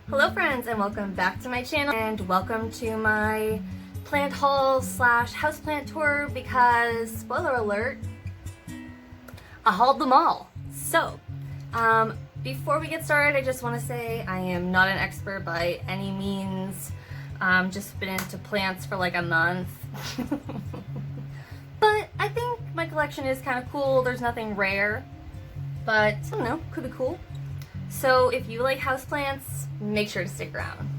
Hello friends, and welcome back to my channel, and welcome to my plant haul slash houseplant tour because, spoiler alert, I hauled them all. So, before we get started, I just want to say I am not an expert by any means. Just been into plants for like a month. But I think my collection is kind of cool. There's nothing rare, but I don't know, could be cool. So if you like houseplants, make sure to stick around.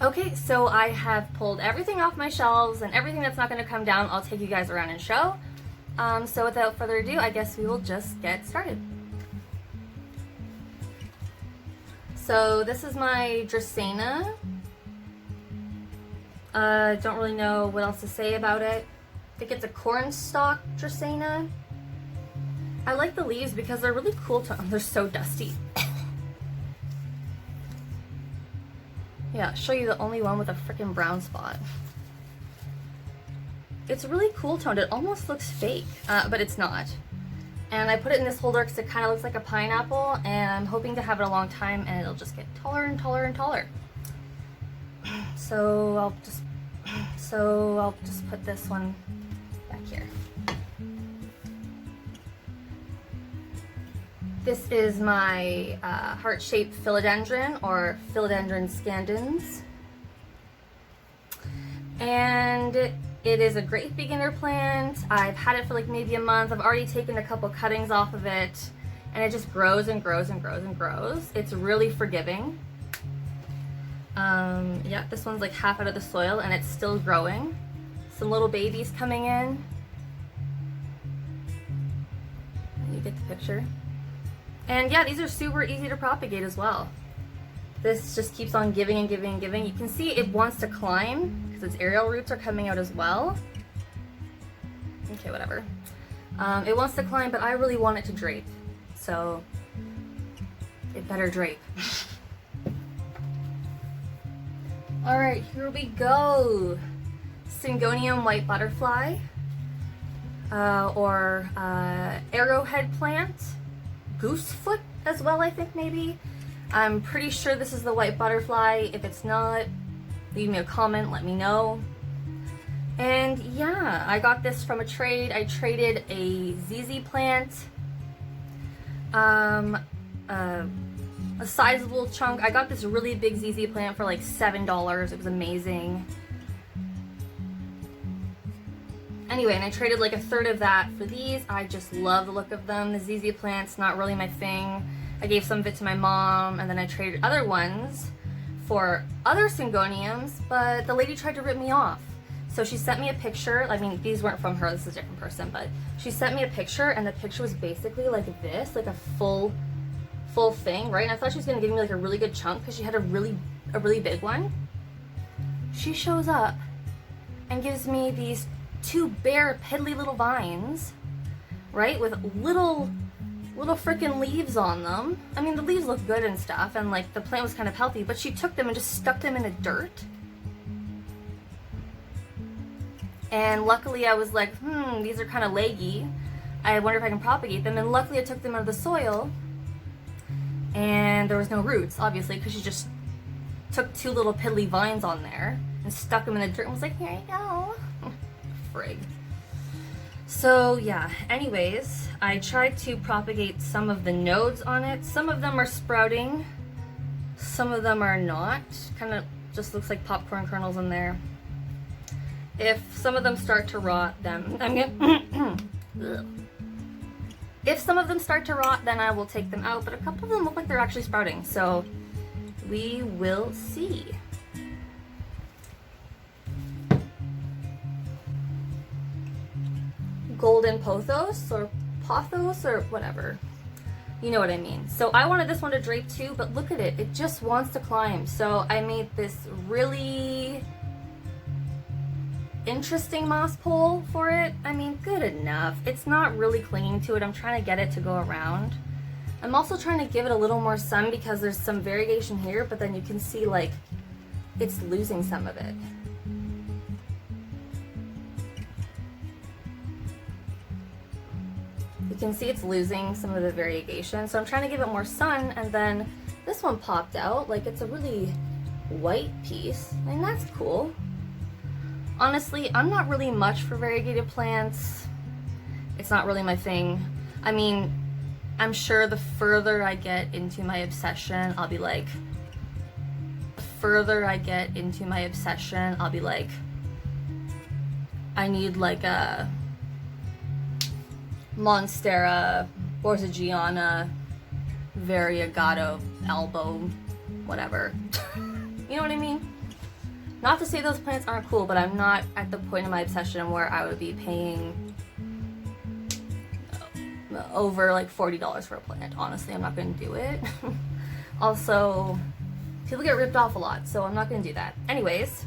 Okay, so I have pulled everything off my shelves, and everything that's not going to come down, I'll take you guys around and show. So without further ado, I guess we will just get started. So this is my Dracaena. Don't really know what else to say about it. I think it's a cornstalk Dracaena. I like the leaves because they're really cool they're so dusty. Yeah, I'll show you the only one with a freaking brown spot. It's really cool toned. It almost looks fake, but it's not. And I put it in this holder because it kind of looks like a pineapple, and I'm hoping to have it a long time and it'll just get taller and taller and taller. So I'll just put this one back here. This is my heart-shaped philodendron, or Philodendron scandens. And it is a great beginner plant. I've had it for like maybe a month. I've already taken a couple cuttings off of it, and it just grows and grows and grows and grows. It's really forgiving. Yeah, this one's like half out of the soil and it's still growing. Some little babies coming in. You get the picture. And yeah, these are super easy to propagate as well. This just keeps on giving and giving and giving. You can see it wants to climb because its aerial roots are coming out as well. Okay, whatever. It wants to climb, but I really want it to drape. So it better drape. All right, here we go. Syngonium white butterfly, or arrowhead plant. Goosefoot as well, I think maybe. I'm pretty sure this is the white butterfly. If it's not, leave me a comment, let me know. And yeah, I got this from a trade. I traded a ZZ plant, a sizable chunk. I got this really big ZZ plant for like $7. It was amazing. Anyway, and I traded like a third of that for these. I just love the look of them. The ZZ plant's not really my thing. I gave some of it to my mom, and then I traded other ones for other Syngoniums, but the lady tried to rip me off. So she sent me a picture. I mean, these weren't from her, this is a different person, but she sent me a picture, and the picture was basically like this, like a full thing, right? And I thought she was gonna give me like a really good chunk because she had a really big one. She shows up and gives me these two bare piddly little vines, right, with little freaking leaves on them. I mean, the leaves look good and stuff, and like the plant was kind of healthy, but she took them and just stuck them in the dirt. And luckily I was like, these are kind of leggy. I wonder if I can propagate them. And luckily I took them out of the soil, and there was no roots, obviously, because she just took two little piddly vines on there and stuck them in the dirt and was like, here you go. Frig. So yeah, anyways, I tried to propagate some of the nodes on it. Some of them are sprouting, some of them are not. Kind of just looks like popcorn kernels in there. If some of them start to rot, then I'm gonna if some of them start to rot, then I will take them out, but a couple of them look like they're actually sprouting, so we will see. Golden Pothos, or Pothos, or whatever. You know what I mean. So I wanted this one to drape too, but look at it. It just wants to climb. So I made this really interesting moss pole for it. I mean, good enough. It's not really clinging to it. I'm trying to get it to go around. I'm also trying to give it a little more sun because there's some variegation here, but then you can see like it's losing some of it. You can see it's losing some of the variegation, so I'm trying to give it more sun, and then This one popped out, like it's a really white piece, and that's cool. Honestly, I'm not really much for variegated plants. It's not really my thing. I mean, I'm sure the further I get into my obsession, I'll be like, I need like a Monstera, Borsigiana, Variegato, elbow, whatever. You know what I mean? Not to say those plants aren't cool, but I'm not at the point in my obsession where I would be paying over like $40 for a plant. Honestly, I'm not going to do it. Also, people get ripped off a lot, so I'm not going to do that. Anyways,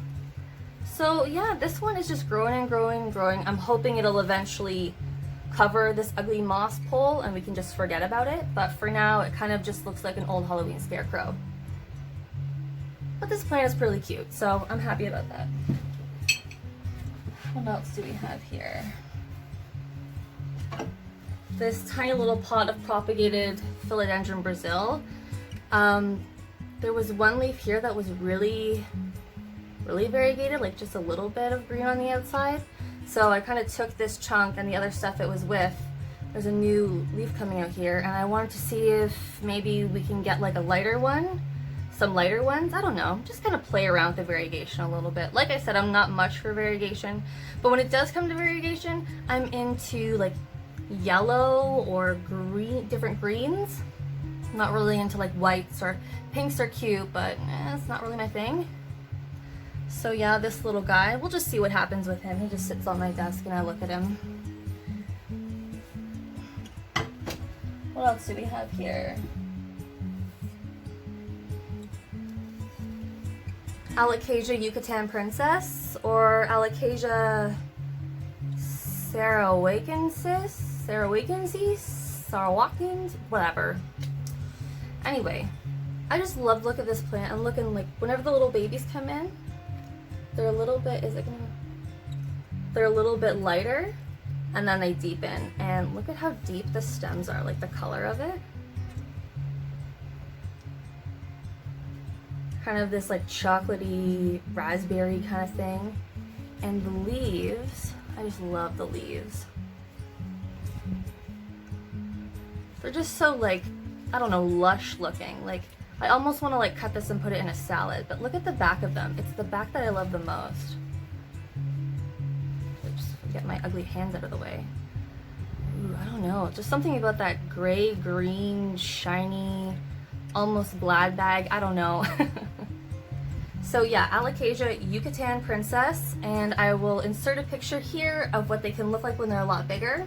so yeah, this one is just growing and growing and growing. I'm hoping it'll eventually cover this ugly moss pole and we can just forget about it. But for now, it kind of just looks like an old Halloween scarecrow. But this plant is pretty cute, so I'm happy about that. What else do we have here? This tiny little pot of propagated Philodendron Brazil. There was one leaf here that was really variegated, like just a little bit of green on the outside. So I kind of took this chunk and the other stuff it was with. There's a new leaf coming out here, and I wanted to see if maybe we can get like a lighter one. Some lighter ones, I don't know, just kind of play around with the variegation a little bit. Like I said, I'm not much for variegation, but when it does come to variegation, I'm into like yellow or green, different greens. I'm not really into like whites, or pinks are cute, but it's not really my thing. So yeah, this little guy, we'll just see what happens with him. He just sits on my desk and I look at him. What else do we have here? Alocasia Yucatan Princess, or Alocasia Sarawakens, whatever. Anyway, I just love the look of this plant. I'm looking like whenever the little babies come in, they're a little bit, they're a little bit lighter, and then they deepen. And look at how deep the stems are, like the color of it. Kind of this like chocolatey raspberry kind of thing. And the leaves, I just love the leaves. They're just so like, I don't know, lush looking. Like I almost want to like cut this and put it in a salad, but look at the back of them. It's the back that I love the most. Oops, get my ugly hands out of the way. Ooh, I don't know, just something about that gray, green, shiny, almost glad bag, I don't know. So yeah, Alocasia Yucatan Princess, and I will insert a picture here of what they can look like when they're a lot bigger.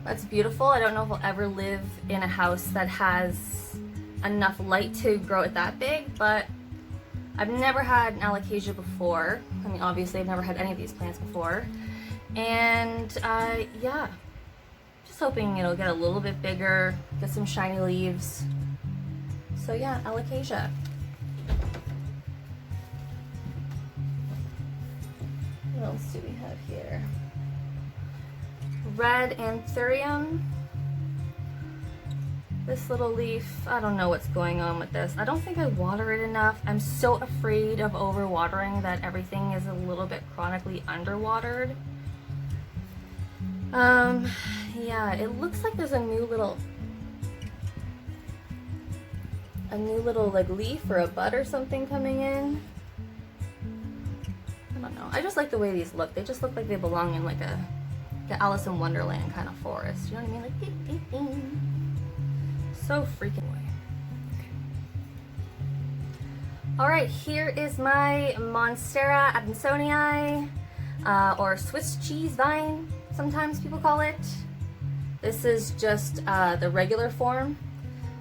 That's beautiful. I don't know if I'll ever live in a house that has enough light to grow it that big, but I've never had an Alocasia before. I mean, obviously I've never had any of these plants before. And yeah, just hoping it'll get a little bit bigger, get some shiny leaves. So yeah, Alocasia. What else do we have here? Red anthurium. This little leaf, I don't know what's going on with this. I don't think I water it enough. I'm so afraid of overwatering that everything is a little bit chronically underwatered. Yeah, it looks like there's a new little like leaf or a bud or something coming in. I don't know. I just like the way these look. They just look like they belong in like the Alice in Wonderland kind of forest. You know what I mean? Like ding, ding, ding. So freaking way. Okay. All right, here is my Monstera adansonii, or Swiss cheese vine, sometimes people call it. This is just the regular form.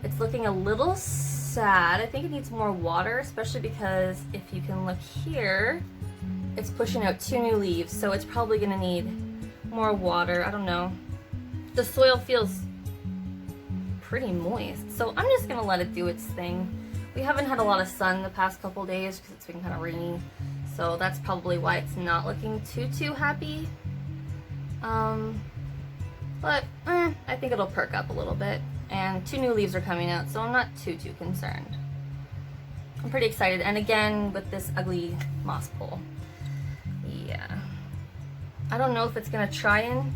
It's looking a little sad. I think it needs more water, especially because if you can look here, it's pushing out 2 new leaves, so it's probably gonna need more water. I don't know. The soil feels pretty moist, so I'm just gonna let it do its thing. We haven't had a lot of sun the past couple days because it's been kind of rainy, so that's probably why it's not looking too happy. But I think it'll perk up a little bit, and 2 new leaves are coming out, so I'm not too concerned. I'm pretty excited, and again with this ugly moss pole. Yeah, I don't know if it's gonna try and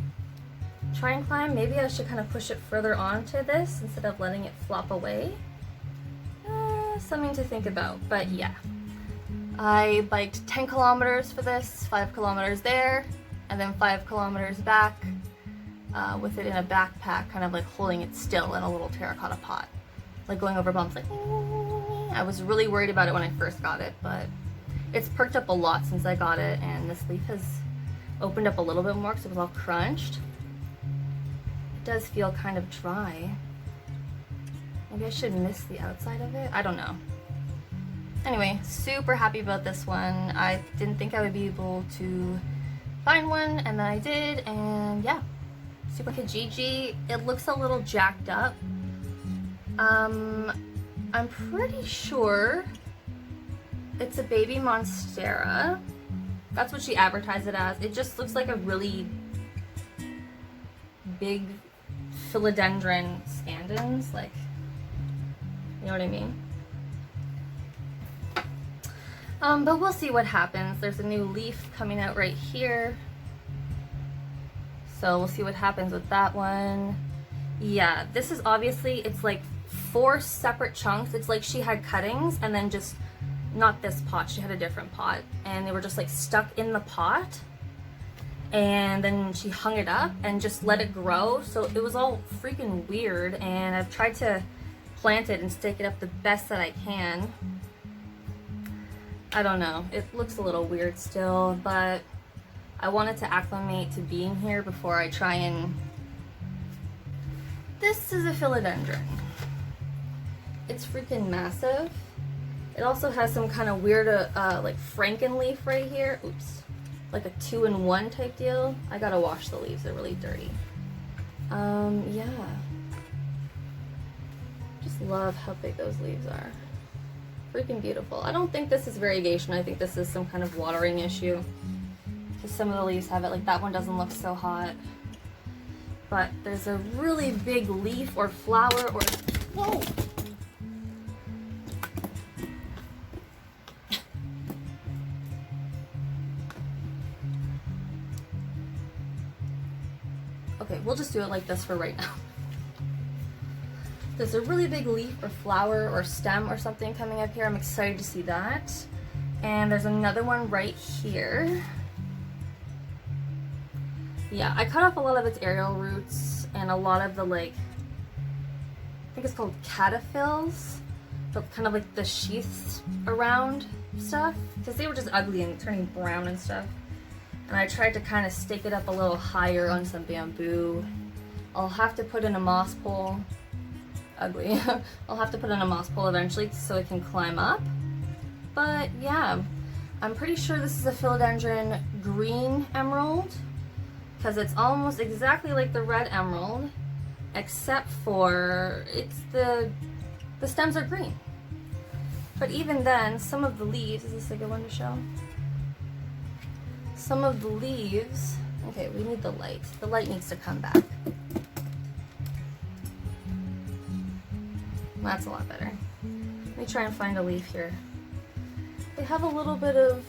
climb. Maybe I should kind of push it further onto this instead of letting it flop away. Something to think about, but yeah. I biked 10 kilometers for this, 5 kilometers there, and then 5 kilometers back with it in a backpack, kind of like holding it still in a little terracotta pot. Like going over bumps, like, I was really worried about it when I first got it, but it's perked up a lot since I got it, and this leaf has opened up a little bit more because it was all crunched. It does feel kind of dry. Maybe I should mist the outside of it? I don't know. Anyway, super happy about this one. I didn't think I would be able to find one, and then I did, and yeah. Super Kijiji. It looks a little jacked up. I'm pretty sure it's a baby Monstera. That's what she advertised it as. It just looks like a really big philodendron scandens, like, you know what I mean? But we'll see what happens. There's a new leaf coming out right here. So we'll see what happens with that one. Yeah, this is obviously, it's like 4 separate chunks. It's like she had cuttings and then just, not this pot, she had a different pot. And they were just like stuck in the pot. And then she hung it up and just let it grow. So it was all freaking weird. And I've tried to plant it and stake it up the best that I can. I don't know, it looks a little weird still, but I wanted to acclimate to being here before I try and... This is a philodendron. It's freaking massive. It also has some kind of weird, like frankenleaf right here. Oops. Like a 2-in-1 type deal. I gotta wash the leaves, they're really dirty. Yeah. Just love how big those leaves are. Freaking beautiful. I don't think this is variegation. I think this is some kind of watering issue. Because some of the leaves have it. Like that one doesn't look so hot. But there's a really big leaf or flower or... Whoa! Okay, we'll just do it like this for right now. There's a really big leaf or flower or stem or something coming up here. I'm excited to see that. And there's another one right here. Yeah, I cut off a lot of its aerial roots and a lot of the, like, I think it's called cataphils, but kind of like the sheaths around stuff, because they were just ugly and turning brown and stuff. And I tried to kind of stake it up a little higher on some bamboo. I'll have to put in a moss pole. Ugly. I'll have to put in a moss pole eventually so it can climb up. But yeah, I'm pretty sure this is a philodendron green emerald, because it's almost exactly like the red emerald, except for it's the stems are green. But even then, some of the leaves, is this a good one to show? Some of the leaves, okay, we need the light. The light needs to come back. That's a lot better. Let me try and find a leaf here. They have a little bit of,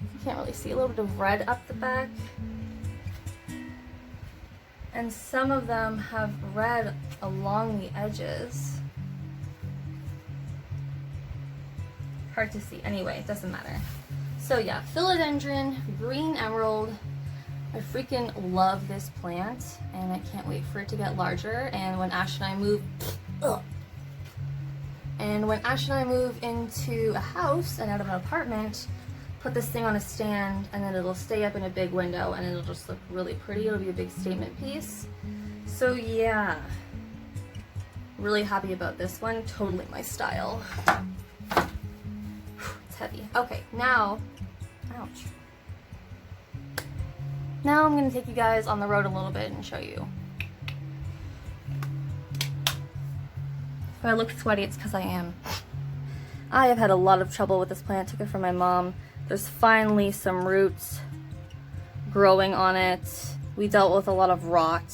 you can't really see, a little bit of red up the back. And some of them have red along the edges. Hard to see. Anyway, it doesn't matter. So yeah, philodendron, green emerald. I freaking love this plant, and I can't wait for it to get larger. And when Ash and I move, into a house and out of an apartment, put this thing on a stand, and then it'll stay up in a big window, and it'll just look really pretty. It'll be a big statement piece. So yeah, really happy about this one. Totally my style. It's heavy. Okay, now, ouch. Now I'm gonna take you guys on the road a little bit and show you. If I look sweaty, it's because I am. I have had a lot of trouble with this plant. Took it from my mom. There's finally some roots growing on it. We dealt with a lot of rot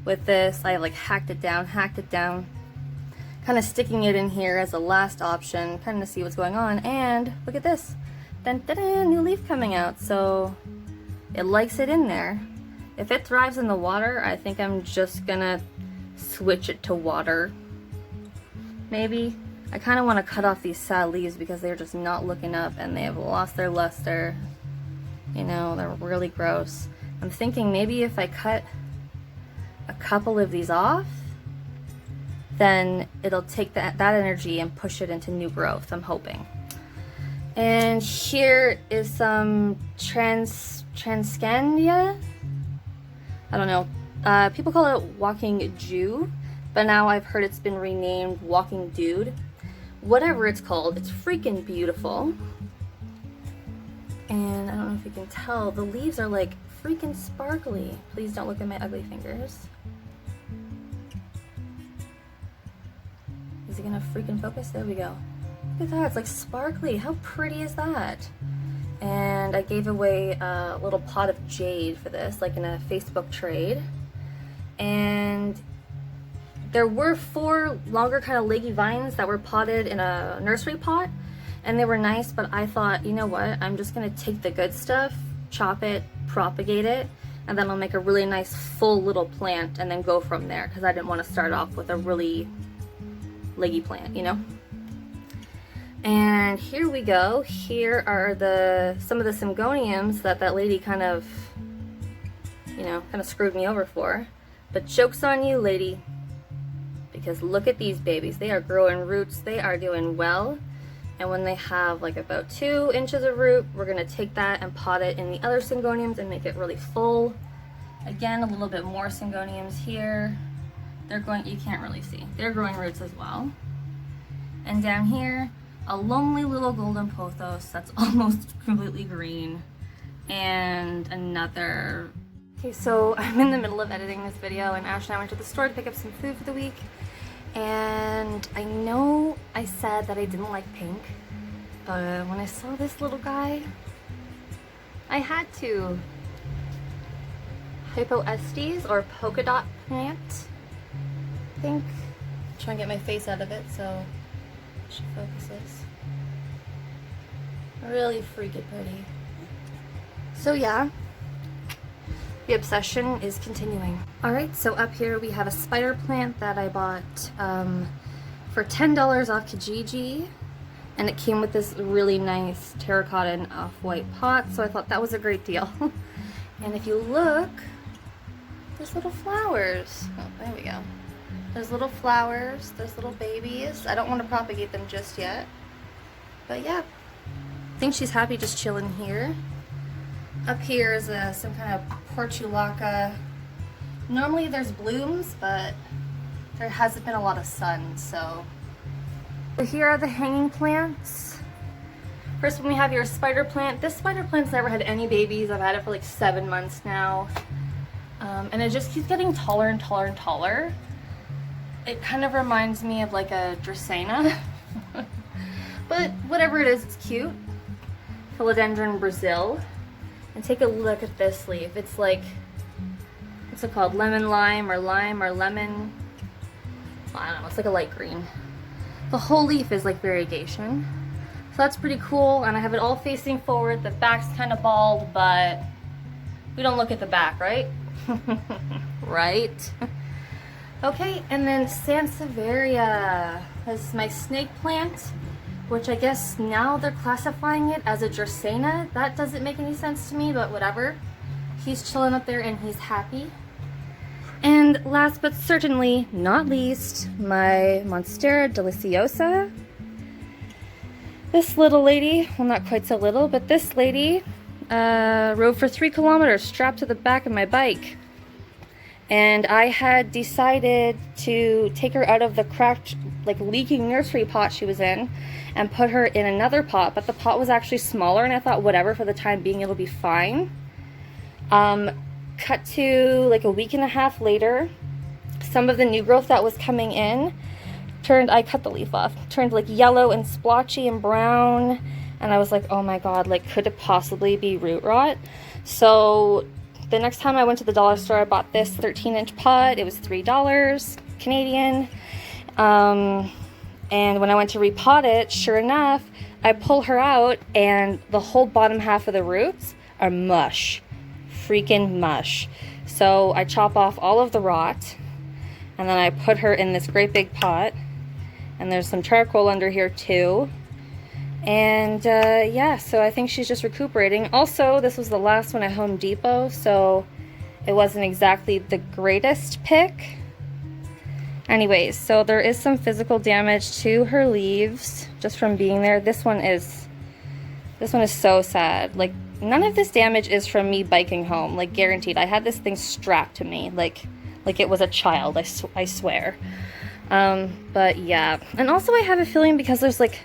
with this. I like hacked it down, kind of sticking it in here as a last option, kind of to see what's going on. And look at this, dun, dun, dun, new leaf coming out. So it likes it in there. If it thrives in the water, I think I'm just gonna switch it to water. Maybe. I kind of want to cut off these sad leaves because they're just not looking up and they have lost their luster. You know, they're really gross. I'm thinking maybe if I cut a couple of these off, then it'll take that energy and push it into new growth, I'm hoping. And here is some Tradescantia. I don't know. People call it Walking Jew, but now I've heard it's been renamed Walking Dude. Whatever it's called, it's freaking beautiful. And I don't know if you can tell, the leaves are like freaking sparkly. Please don't look at my ugly fingers. Is it gonna freaking focus? There we go. Look at that, it's like sparkly. How pretty is that? And I gave away a little pot of jade for this, like in a Facebook trade. And there were 4 longer kind of leggy vines that were potted in a nursery pot, and they were nice, but I thought, you know what, I'm just gonna take the good stuff, chop it, propagate it, and then I'll make a really nice full little plant and then go from there, because I didn't want to start off with a really leggy plant, you know? And here we go. Here are some of the Syngoniums that lady kind of, you know, kind of screwed me over for. But joke's on you, lady. Because look at these babies. They are growing roots. They are doing well. And when they have like about 2 inches of root, we're going to take that and pot it in the other Syngoniums and make it really full. Again, a little bit more Syngoniums here. They're going, you can't really see. They're growing roots as well. And down here, a lonely little golden pothos that's almost completely green. And another... Okay, so I'm in the middle of editing this video, and Ash and I went to the store to pick up some food for the week. And I know I said that I didn't like pink, but when I saw this little guy, I had to. Hypoestes, or polka dot plant, I think. Try and get my face out of it so she focuses. Really freaking pretty. So yeah, the obsession is continuing. Alright, so up here we have a spider plant that I bought for $10 off Kijiji, and it came with this really nice terracotta and off-white pot, so I thought that was a great deal. And if you look, there's little flowers. Oh, there we go. There's little flowers, there's little babies. I don't want to propagate them just yet, but yeah. I think she's happy just chilling here. Up here is some kind of portulaca. Normally there's blooms, but there hasn't been a lot of sun, so. Here are the hanging plants. First one we have your spider plant. This spider plant's never had any babies. I've had it for like 7 months now. And it just keeps getting taller and taller and taller. It kind of reminds me of like a Dracaena. But whatever it is, it's cute. Philodendron Brazil. And take a look at this leaf. It's like, what's it called? Lemon lime or lemon. Well, I don't know, it's like a light green. The whole leaf is like variegation. So that's pretty cool, and I have it all facing forward. The back's kind of bald, but we don't look at the back, right? Right? Okay, and then Sansevieria. This is my snake plant, which I guess now they're classifying it as a Dracaena. That doesn't make any sense to me, but whatever. He's chilling up there and he's happy. And last but certainly not least, my Monstera deliciosa. This little lady, well, not quite so little, but this lady rode for 3 kilometers strapped to the back of my bike. And I had decided to take her out of the cracked, like leaking nursery pot she was in and put her in another pot, but the pot was actually smaller, and I thought whatever, for the time being it'll be fine. Cut to like a week and a half later, some of the new growth that was coming in I cut the leaf off, turned like yellow and splotchy and brown, and I was like, oh my god, like could it possibly be root rot? So the next time I went to the dollar store, I bought this 13-inch pot. It was $3 Canadian. And when I went to repot it, sure enough, I pull her out and the whole bottom half of the roots are mush. Freaking mush. So I chop off all of the rot, and then I put her in this great big pot, and there's some charcoal under here too. And yeah, so I think she's just recuperating. Also, this was the last one at Home Depot, so it wasn't exactly the greatest pick. Anyways, so there is some physical damage to her leaves just from being there. This one is so sad. Like, none of this damage is from me biking home, like guaranteed. I had this thing strapped to me like it was a child, I swear. But yeah, and also I have a feeling because there's like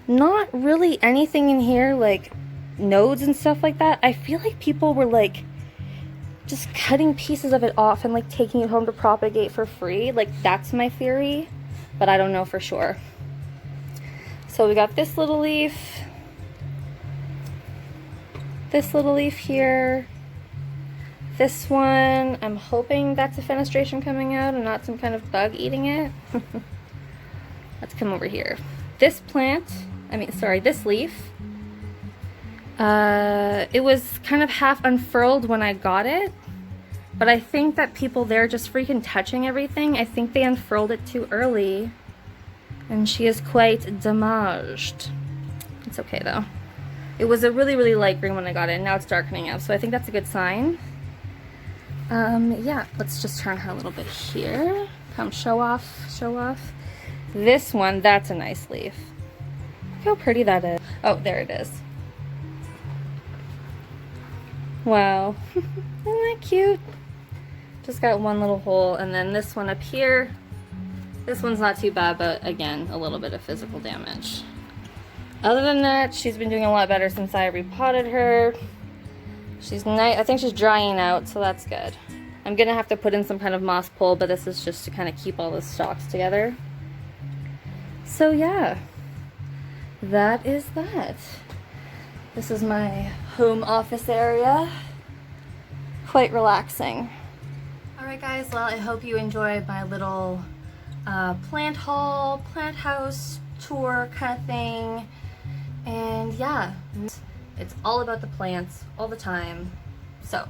not really anything in here, like nodes and stuff like that, I feel like people were like just cutting pieces of it off and like taking it home to propagate for free. Like, that's my theory, but I don't know for sure. So we got this little leaf here, this one. I'm hoping that's a fenestration coming out and not some kind of bug eating it. Let's come over here. This leaf, it was kind of half unfurled when I got it, but I think that people there just freaking touching everything. I think they unfurled it too early, and she is quite damaged. It's okay though. It was a really, really light green when I got it, and now it's darkening up, so I think that's a good sign. Yeah, let's just turn her a little bit here. Come, show off, show off. This one, that's a nice leaf. Look how pretty that is. Oh, there it is. Wow. Isn't that cute? Just got one little hole, and then this one up here. This one's not too bad, but again, a little bit of physical damage. Other than that, she's been doing a lot better since I repotted her. She's nice. I think she's drying out, so that's good. I'm gonna have to put in some kind of moss pole, but this is just to kind of keep all the stalks together. So yeah, that is that. This is my home office area. Quite relaxing. Alright guys, well, I hope you enjoyed my little plant haul, plant house tour kind of thing. And yeah, it's all about the plants all the time. So